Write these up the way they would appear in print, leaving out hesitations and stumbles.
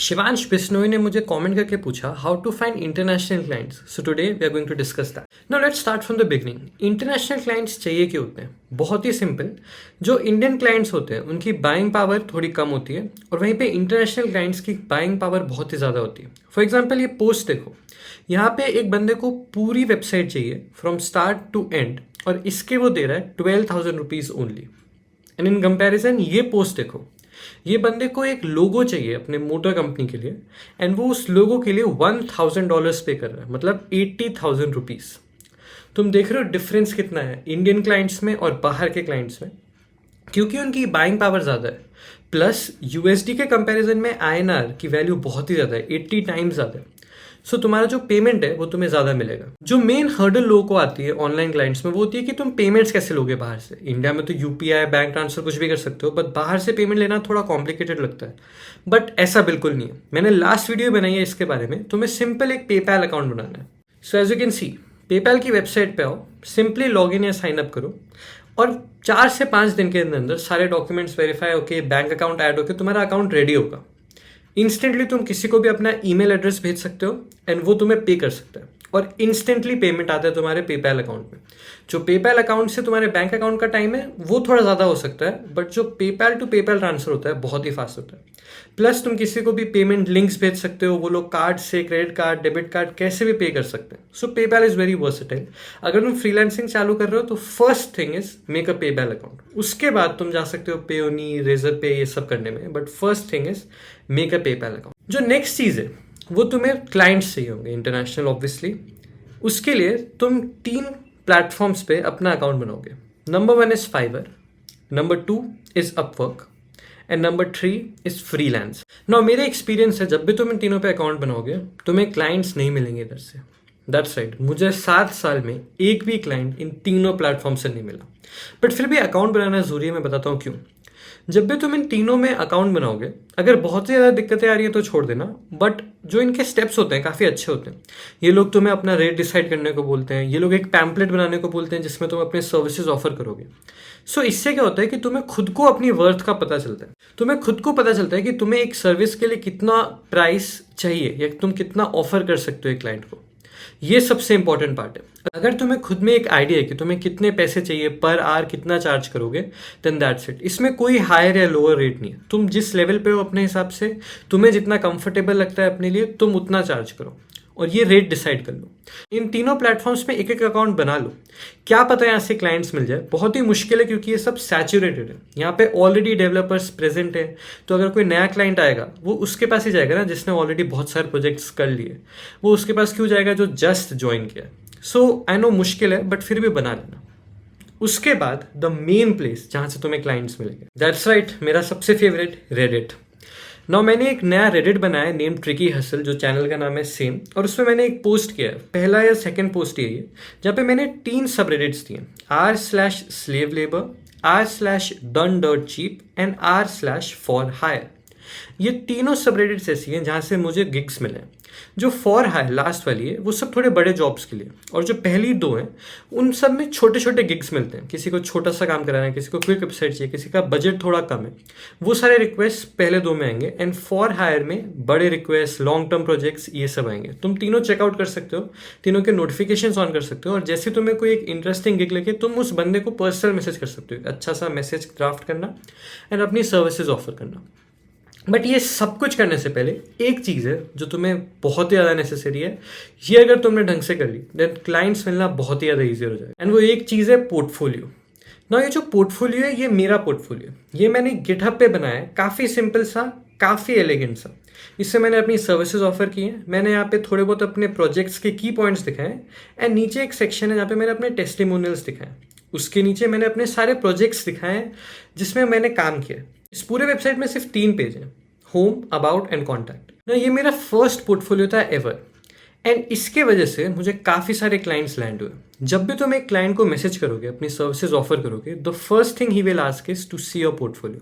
शिवांश बिश्नोई ने मुझे कमेंट करके पूछा how to find international clients. So today we are going to discuss that. Now let's start from the beginning. International clients चाहिए क्यों होते हैं? बहुत ही सिंपल। जो इंडियन क्लाइंट्स होते हैं उनकी बाइंग पावर थोड़ी कम होती है और वहीं पे इंटरनेशनल क्लाइंट्स की बाइंग पावर बहुत ही ज़्यादा होती है। फॉर एग्जाम्पल ये पोस्ट देखो, यहाँ पे एक बंदे को पूरी वेबसाइट चाहिए फ्रॉम स्टार्ट टू एंड और इसके वो दे रहा है 12,000 rupees only. And in comparison ये पोस्ट देखो, ये बंदे को एक लोगो चाहिए अपने मोटर कंपनी के लिए एंड वो उस लोगो के लिए $1,000 पे कर रहा है, मतलब 80,000 रुपीज़। तुम देख रहे हो डिफरेंस कितना है इंडियन क्लाइंट्स में और बाहर के क्लाइंट्स में, क्योंकि उनकी बाइंग पावर ज़्यादा है। प्लस यूएसडी के कंपैरिजन में आईएनआर की वैल्यू बहुत ही ज़्यादा है, 80 टाइम्स ज़्यादा है। सो तुम्हारा जो पेमेंट है वो तुम्हें ज़्यादा मिलेगा। जो मेन हर्डल लोगों को आती है ऑनलाइन क्लाइंट्स में वो होती है कि तुम पेमेंट्स कैसे लोगे बाहर से। इंडिया में तो यूपीआई, बैंक ट्रांसफर कुछ भी कर सकते हो, बट बाहर से पेमेंट लेना थोड़ा कॉम्प्लिकेटेड लगता है। बट ऐसा बिल्कुल नहीं है। मैंने लास्ट वीडियो बनाई है इसके बारे में। तुम्हें सिंपल एक पेपैल अकाउंट बनाना है। So as you can see, PayPal की वेबसाइट पे आओ, सिंपली लॉग इन या साइन अप करो और 4 से 5 दिन के अंदर सारे डॉक्यूमेंट्स वेरीफाई होके, बैंक अकाउंट ऐड होके तुम्हारा अकाउंट रेडी होगा। इंस्टेंटली तुम किसी को भी अपना ईमेल एड्रेस भेज सकते हो एंड वो तुम्हें पे कर सकता है और इंस्टेंटली पेमेंट आता है तुम्हारे पेपैल अकाउंट में। जो पेपैल अकाउंट से तुम्हारे बैंक अकाउंट का टाइम है वो थोड़ा ज़्यादा हो सकता है, बट जो पेपैल टू पेपैल ट्रांसफर होता है बहुत ही फास्ट होता है। प्लस तुम किसी को भी पेमेंट लिंक्स भेज सकते हो, वो लोग कार्ड से, क्रेडिट कार्ड, डेबिट कार्ड कैसे भी पे कर सकते हैं। सो पेपैल इज़ वेरी वर्सेटाइल। अगर तुम फ्रीलांसिंग चालू कर रहे हो तो first thing is make a PayPal account. उसके बाद तुम जा सकते हो पेओनी, रेजर पे, ये सब करने में, but first thing is make a PayPal account. जो नेक्स्ट चीज़ है वो तुम्हें क्लाइंट्स चाहिए होंगे इंटरनेशनल ऑब्वियसली। उसके लिए तुम 3 प्लेटफॉर्म्स पे अपना अकाउंट बनाओगे। Number 1 is Fiverr, number 2 is Upwork and number 3 is freelance. Now मेरे एक्सपीरियंस है, जब भी तुम इन तीनों पे अकाउंट बनाओगे तुम्हें क्लाइंट्स नहीं मिलेंगे इधर से। दैट्स राइट, मुझे 7 साल में एक भी क्लाइंट इन तीनों प्लेटफॉर्म से नहीं मिला। बट फिर भी अकाउंट बनाना जरूरी है, मैं बताता हूँ क्यों। जब भी तुम इन तीनों में अकाउंट बनाओगे, अगर बहुत ही ज़्यादा दिक्कतें आ रही है तो छोड़ देना, बट जो इनके स्टेप्स होते हैं काफ़ी अच्छे होते हैं। ये लोग तुम्हें अपना रेट डिसाइड करने को बोलते हैं, ये लोग एक पैम्पलेट बनाने को बोलते हैं जिसमें तुम अपने सर्विसेज ऑफर करोगे। सो इससे क्या होता है कि तुम्हें खुद को अपनी वर्थ का पता चलता है। तुम्हें खुद को पता चलता है कि तुम्हें एक सर्विस के लिए कितना प्राइस चाहिए या तुम कितना ऑफर कर सकते हो एक क्लाइंट को। ये सबसे इंपॉर्टेंट पार्ट है। अगर तुम्हें खुद में एक आइडिया है कि तुम्हें कितने पैसे चाहिए पर आवर, कितना चार्ज करोगे, देन दैट्स इट। इसमें कोई हायर या लोअर रेट नहीं है। तुम जिस लेवल पे हो अपने हिसाब से, तुम्हें जितना कंफर्टेबल लगता है अपने लिए, तुम उतना चार्ज करो और ये रेट डिसाइड कर लो। इन तीनों प्लेटफॉर्म्स में एक एक अकाउंट बना लो। क्या पता यहाँ से क्लाइंट्स मिल जाए, बहुत ही मुश्किल है क्योंकि ये सब सैचुरेटेड है। यहाँ पे ऑलरेडी डेवलपर्स प्रेजेंट है, तो अगर कोई नया क्लाइंट आएगा वो उसके पास ही जाएगा ना जिसने ऑलरेडी बहुत सारे प्रोजेक्ट्स कर लिए। वो उसके पास क्यों जाएगा जो जस्ट ज्वाइन किया। सो आई नो मुश्किल है, बट फिर भी बना लेना। उसके बाद द मेन प्लेस जहाँ से तुम्हें क्लाइंट्स मिलेंगे, दैट्स राइट, मेरा सबसे फेवरेट रेडिट। नाउ मैंने एक नया रेडिट बनाया है नेम ट्रिकी हसल, जो चैनल का नाम है सेम, और उसमें मैंने एक पोस्ट किया है, पहला या सेकंड पोस्ट ये है, जहाँ पे मैंने 3 सब रेडिट्स दिए, r/slave labor, r/done.cheap and r/for hire। ये तीनों सब रेडिट्स ऐसी हैं जहाँ से मुझे गिग्स मिले। जो फॉर हायर लास्ट वाली है वो सब थोड़े बड़े जॉब्स के लिए, और जो पहली 2 हैं उन सब में छोटे छोटे गिग्स मिलते हैं। किसी को छोटा सा काम कराना है, किसी को क्विक वेबसाइट चाहिए, किसी का बजट थोड़ा कम है, वो सारे रिक्वेस्ट पहले 2 में आएंगे। एंड फॉर हायर में बड़े रिक्वेस्ट, लॉन्ग टर्म प्रोजेक्ट्स, ये सब आएंगे। तुम तीनों चेकआउट कर सकते हो, तीनों के नोटिफिकेशन ऑन कर सकते हो, और जैसे तुम्हें कोई एक इंटरेस्टिंग गिग लगे तुम उस बंदे को पर्सनल मैसेज कर सकते हो, अच्छा सा मैसेज ड्राफ्ट करना एंड अपनी सर्विसेज ऑफर करना। बट ये सब कुछ करने से पहले एक चीज़ है जो तुम्हें बहुत ही ज़्यादा नेसेसरी है। ये अगर तुमने ढंग से कर ली देन क्लाइंट्स मिलना बहुत ही ज़्यादा ईजी हो जाएगा। एंड वो एक चीज़ है पोर्टफोलियो। ना ये जो पोर्टफोलियो है ये मेरा पोर्टफोलियो, ये मैंने गिटहब पे बनाया है, काफ़ी सिंपल सा, काफ़ी एलिगेंट सा। इससे मैंने अपनी सर्विसेज ऑफर की हैं, मैंने यहाँ पे थोड़े बहुत अपने प्रोजेक्ट्स के की पॉइंट्स दिखाए, एंड नीचे एक सेक्शन है जहाँ पे मैंने अपने टेस्टिमोनियल्स दिखाए। उसके नीचे मैंने अपने सारे प्रोजेक्ट्स दिखाए हैं जिसमें मैंने काम किया। इस पूरे वेबसाइट में सिर्फ 3 पेज हैं, होम, अबाउट एंड कॉन्टैक्ट। ना ये मेरा फर्स्ट पोर्टफोलियो था एवर, एंड इसके वजह से मुझे काफ़ी सारे क्लाइंट्स लैंड हुए। जब भी तुम एक क्लाइंट को मैसेज करोगे, अपनी सर्विसेज ऑफर करोगे, the first thing he will ask is to see your portfolio.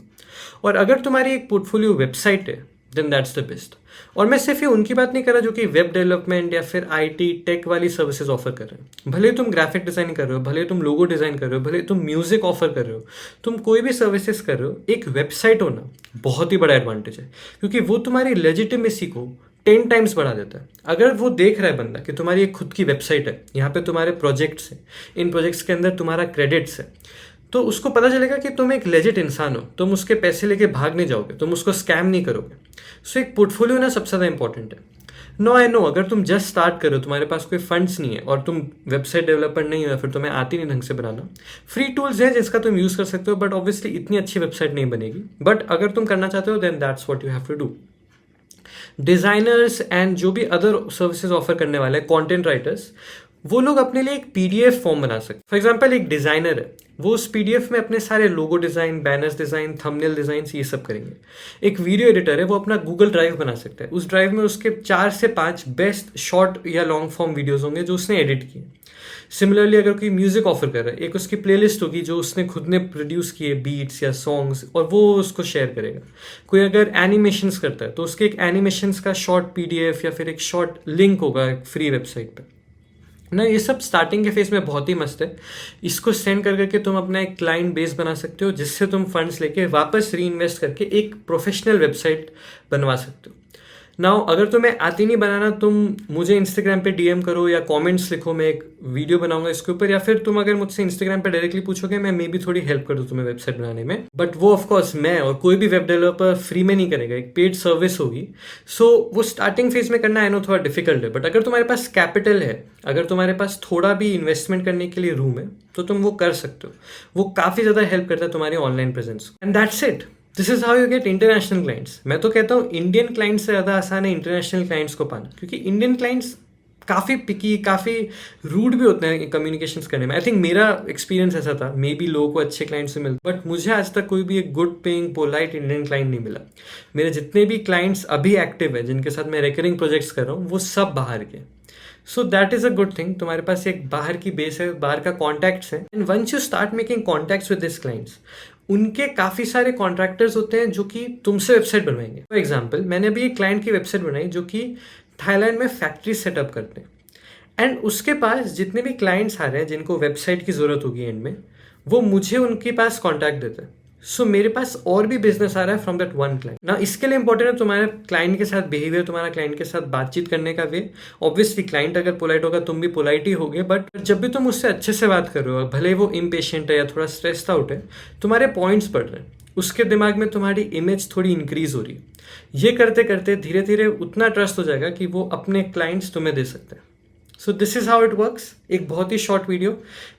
और अगर तुम्हारी एक पोर्टफोलियो वेबसाइट है देन दैट्स द बेस्ट। और मैं सिर्फ ये उनकी बात नहीं कर रहा जो कि वेब डेवलपमेंट या फिर आईटी टेक वाली सर्विसेज ऑफर कर रहे हैं। भले तुम ग्राफिक डिजाइन कर रहे हो, भले तुम लोगो डिजाइन कर रहे हो, भले तुम म्यूजिक ऑफर कर रहे हो, तुम कोई भी सर्विसेज कर रहे हो, एक वेबसाइट होना बहुत ही बड़ा एडवांटेज है, क्योंकि वो तुम्हारी लेजिटिमेसी को 10 टाइम्स बढ़ा देता है। अगर वो देख रहा है बंदा कि तुम्हारी एक खुद की वेबसाइट है, यहाँ पे तुम्हारे प्रोजेक्ट्स हैं, इन प्रोजेक्ट्स के अंदर तुम्हारा क्रेडिट्स है, तो उसको पता चलेगा कि तुम एक लेजिट इंसान हो, तुम उसके पैसे लेके भाग नहीं जाओगे, तुम उसको स्कैम नहीं करोगे। सो एक पोर्टफोलियो ना सबसे ज़्यादा इंपॉर्टेंट है। नो आई नो, अगर तुम जस्ट स्टार्ट करो, तुम्हारे पास कोई फंड्स नहीं है और तुम वेबसाइट डेवलपर नहीं हो या फिर तुम्हें आती नहीं ढंग से बनाना, फ्री टूल्स हैं जिसका तुम यूज़ कर सकते हो, बट ऑब्वियसली इतनी अच्छी वेबसाइट नहीं बनेगी। बट अगर तुम करना चाहते हो then that's what you have to do. Designers and जो भी अदर सर्विसेज ऑफर करने वाले हैं, कंटेंट राइटर्स, वो लोग अपने लिए एक पीडीएफ फॉर्म बना सकते हैं। फॉर एग्जांपल एक डिज़ाइनर है, वो उस पीडीएफ में अपने सारे logo design, banners design, thumbnail design ये सब करेंगे। एक वीडियो एडिटर है, वो अपना गूगल ड्राइव बना सकता है, उस ड्राइव में उसके 4 से 5 बेस्ट शॉर्ट या लॉन्ग फॉर्म वीडियोज़ होंगे जो उसने एडिट किए। सिमिलरली अगर कोई म्यूजिक ऑफर कर रहा है, एक उसकी प्लेलिस्ट होगी जो उसने खुद ने प्रोड्यूस किए बीट्स या सॉन्ग्स, और वो उसको शेयर करेगा। कोई अगर एनिमेशंस करता है तो उसके एक एनिमेशंस का शॉर्ट पीडीएफ या फिर एक शॉर्ट लिंक होगा एक फ्री वेबसाइट पे ना। ये सब स्टार्टिंग के फेज में बहुत ही मस्त है। इसको सेंड कर करके तुम अपना एक क्लाइंट बेस बना सकते हो, जिससे तुम फंड्स लेके वापस री इन्वेस्ट करके एक प्रोफेशनल वेबसाइट बनवा सकते हो। नाउ अगर तुम्हें आती नहीं बनाना, तुम मुझे इंस्टाग्राम पे डीएम करो या कमेंट्स लिखो, मैं एक वीडियो बनाऊंगा इसके ऊपर, या फिर तुम अगर मुझसे इंस्टाग्राम पे डायरेक्टली पूछोगे, मैं मे भी थोड़ी हेल्प कर दूँ तुम्हें वेबसाइट बनाने में। बट वो ऑफकोर्स मैं और कोई भी वेब डेवलपर फ्री में नहीं करेगा, एक पेड सर्विस होगी। सो वो स्टार्टिंग फेज में करना आई नो थोड़ा डिफिकल्ट है, बट अगर तुम्हारे पास कैपिटल है, अगर तुम्हारे पास थोड़ा भी इन्वेस्टमेंट करने के लिए रूम है, तो तुम वो कर सकते हो। वो काफ़ी ज़्यादा हेल्प करता है तुम्हारी online presence. And that's it, this is how you get international clients. मैं तो कहता हूँ इंडियन क्लाइंट्स से ज़्यादा आसान है इंटरनेशनल क्लाइंट्स को पाना, क्योंकि इंडियन क्लाइंट्स काफ़ी पिकी, काफ़ी रूड भी होते हैं कम्युनिकेशंस करने में। आई थिंक मेरा एक्सपीरियंस ऐसा था, मे बी लोगों को अच्छे क्लाइंट्स से मिलते, बट मुझे आज तक कोई भी एक good paying polite Indian client नहीं मिला। मेरे जितने भी क्लाइंट्स अभी एक्टिव है, जिनके साथ मैं रिकरिंग प्रोजेक्ट्स कर रहा हूँ, वो सब बाहर के। So that is a good thing, तुम्हारे पास एक बाहर की बेस है, बाहर का कॉन्टैक्ट्स है। And once you start making contacts with this clients, उनके काफ़ी सारे कॉन्ट्रैक्टर्स होते हैं जो कि तुमसे वेबसाइट बनवाएंगे। फॉर एग्जाम्पल मैंने अभी एक क्लाइंट की वेबसाइट बनाई जो कि थाईलैंड में फैक्ट्री सेटअप करते हैं, एंड उसके पास जितने भी क्लाइंट्स आ रहे हैं जिनको वेबसाइट की ज़रूरत होगी एंड में, वो मुझे उनके पास कॉन्टैक्ट देते हैं। सो मेरे पास और भी बिजनेस आ रहा है फ्रॉम दैट वन क्लाइंट ना। इसके लिए इंपॉर्टेंट है तुम्हारे क्लाइंट के साथ बिहेवियर, तुम्हारा क्लाइंट के साथ बातचीत करने का वे। ऑब्वियसली क्लाइंट अगर पोलाइट होगा, तुम भी पोलाइट ही होगे, बट जब भी तुम उससे अच्छे से बात कर रहे हो, भले वो इम्पेशेंट है या थोड़ा स्ट्रेस्ड आउट है, तुम्हारे पॉइंट्स बढ़ रहे हैं, उसके दिमाग में तुम्हारी इमेज थोड़ी इंक्रीज हो रही है। ये करते करते धीरे धीरे उतना ट्रस्ट हो जाएगा कि वो अपने क्लाइंट्स तुम्हें दे सकते हैं। So this is how it works. एक बहुत ही शॉर्ट वीडियो।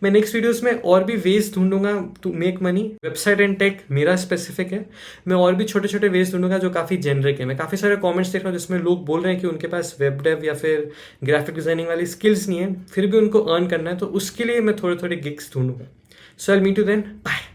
मैं नेक्स्ट वीडियोस में और भी वेज ढूंढूंगा to make money. Website and tech मेरा स्पेसिफिक है, मैं और भी छोटे छोटे वेज ढूंढूंगा जो काफ़ी जेनरिक है। मैं काफ़ी सारे कमेंट्स देख रहा हूँ जिसमें लोग बोल रहे हैं कि उनके पास वेब डेव या फिर ग्राफिक डिजाइनिंग वाली स्किल्स नहीं है, फिर भी उनको अर्न करना है, तो उसके लिए मैं थोड़े थोड़े गिग्स ढूंढूंगा। So I meet you then, bye.